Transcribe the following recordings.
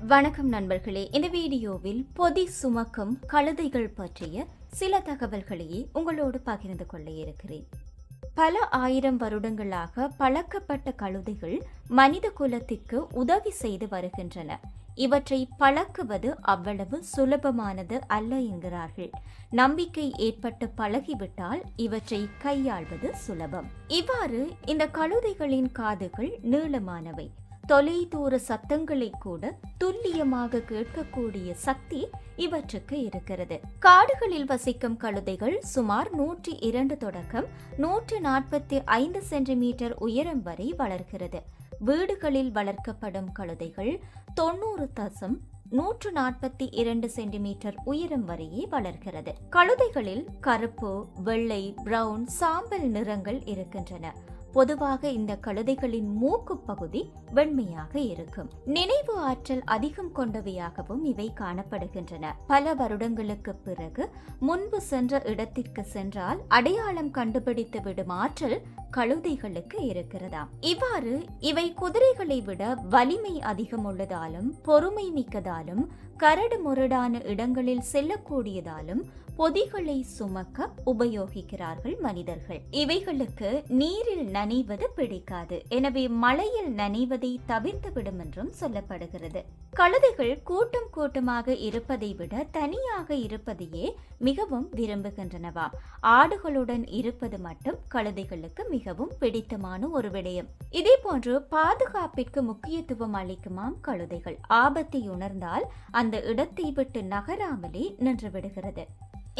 வணக்கம் நண்பர்களே. இந்த வீடியோவில் பொதி சுமக்கும் கழுதைகள் பற்றிய சில தகவல்களையே உங்களோடு பகிர்ந்து கொள்ள இருக்கிறேன். பல ஆயிரம் வருடங்களாக பழக்கப்பட்ட கழுதைகள் மனித குலத்திற்கு உதவி செய்து வருகின்றன. இவற்றை பழக்குவது அவ்வளவு சுலபமானது அல்ல என்கிறார்கள். நம்பிக்கை ஏற்பட்டு பழகிவிட்டால் இவற்றை கையாள்வது சுலபம். இவ்வாறு இந்த கழுதைகளின் காதுகள் நீளமானவை. தொலைதூர சத்தங்களை கூட துல்லியமாக கேட்கக்கூடிய சக்தி இவற்றுக்கு இருக்கிறது. காடுகளில் வசிக்கும் கழுதைகள் சுமார் 102 தொடக்கம் 145 சென்டிமீட்டர் உயரம் வரை வளர்கிறது. வீடுகளில் வளர்க்கப்படும் கழுதைகள் 90.142 சென்டிமீட்டர் உயரம் வரையே வளர்கிறது. கழுதைகளில் கருப்பு, வெள்ளை, பிரவுன், சாம்பல் நிறங்கள் இருக்கின்றன. பொதுவாக இந்த கழுதைகளின் மூக்கு பகுதி வெண்மையாக இருக்கும். நினைவு ஆற்றல் அதிகம் கொண்டவையாகவும் இவை காணப்படுகின்றன. பல வருடங்களுக்கு பிறகு முன்பு சென்ற இடத்திற்கு சென்றால் அடையாளம் கண்டுபிடித்து விடும் ஆற்றல் கழுதைகளுக்கு இருக்கிறதாம். இவ்வாறு இவை குதிரைகளை விட வலிமை அதிகம் உள்ளதாலும் பொறுமை மிக்கதாலும் கரடு முரடான இடங்களில் செல்லக்கூடியதாலும் பொதிகளை சுமக்க உபயோகிக்கிறார்கள் மனிதர்கள். இவைகளுக்கு நீரில் நனைவது பிடிக்காது. எனவே மழையில் நனைவதை தவிர்த்து விடும் என்றும் சொல்லப்படுகிறது. கழுதைகள் கூட்டம் கூட்டமாக இருப்பதை விட தனியாக இருப்பதையே மிகவும் விரும்புகின்றனவாம். ஆடுகளுடன் இருப்பது மட்டும் கழுதைகளுக்கு மிகவும் பிடித்தமான ஒரு விடயம். இதே போன்று பாதுகாப்பிற்கு முக்கியத்துவம் அளிக்குமாம் கழுதைகள். ஆபத்தை உணர்ந்தால் அந்த இடத்தை விட்டு நகராமலே நின்று விடுகிறது.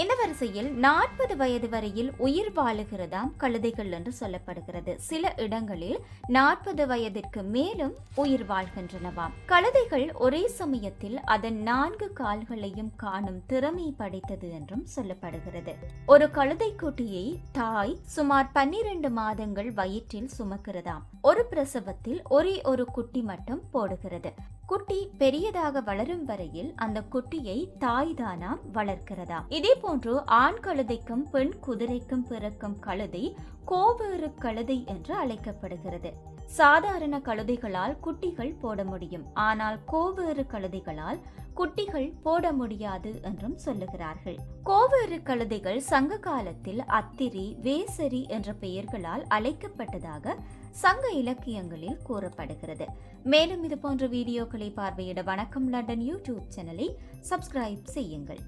இந்த வரிசையில் 40 வயது வரையில் உயிர் வாழுகிறதாம் கழுதைகள் என்று சொல்லப்படுகிறது. சில இடங்களில் 40 வயதிற்கு மேலும் உயிர் வாழ்கின்றனவாம். கழுதைகள் ஒரே சமயத்தில் அதன் 4 கால்களையும் காணும் திறமை படைத்தது என்றும் சொல்லப்படுகிறது. ஒரு கழுதை குட்டியை தாய் சுமார் 12 மாதங்கள் வயிற்றில் சுமக்கிறதாம். ஒரு பிரசவத்தில் ஒரே ஒரு குட்டி மட்டும் போடுகிறது. குட்டி பெரியதாக வளரும் வரையில் அந்த குட்டியை தாய் தானாம் வளர்க்கிறதாம். இதே போன்று ஆண் கழுதைக்கும் பெண் குதிரைக்கும் பிறக்கும் கழுதை கோவேறு கழுதை என்று அழைக்கப்படுகிறது. சாதாரண கழுதைகளால் குட்டிகள் போட முடியும். ஆனால் கோவேறு கழுதைகளால் குட்டிகள் போட முடியாது என்றும் சொல்லுகிறார்கள். கோவேறு கழுதைகள் சங்க காலத்தில் அத்திரி, வேசரி என்ற பெயர்களால் அழைக்கப்பட்டதாக சங்க இலக்கியங்களில் கூறப்படுகிறது. மேலும் இது போன்ற வீடியோக்களை பார்வையிட வணக்கம் லண்டன் யூடியூப் சேனலை சப்ஸ்கிரைப் செய்யுங்கள்.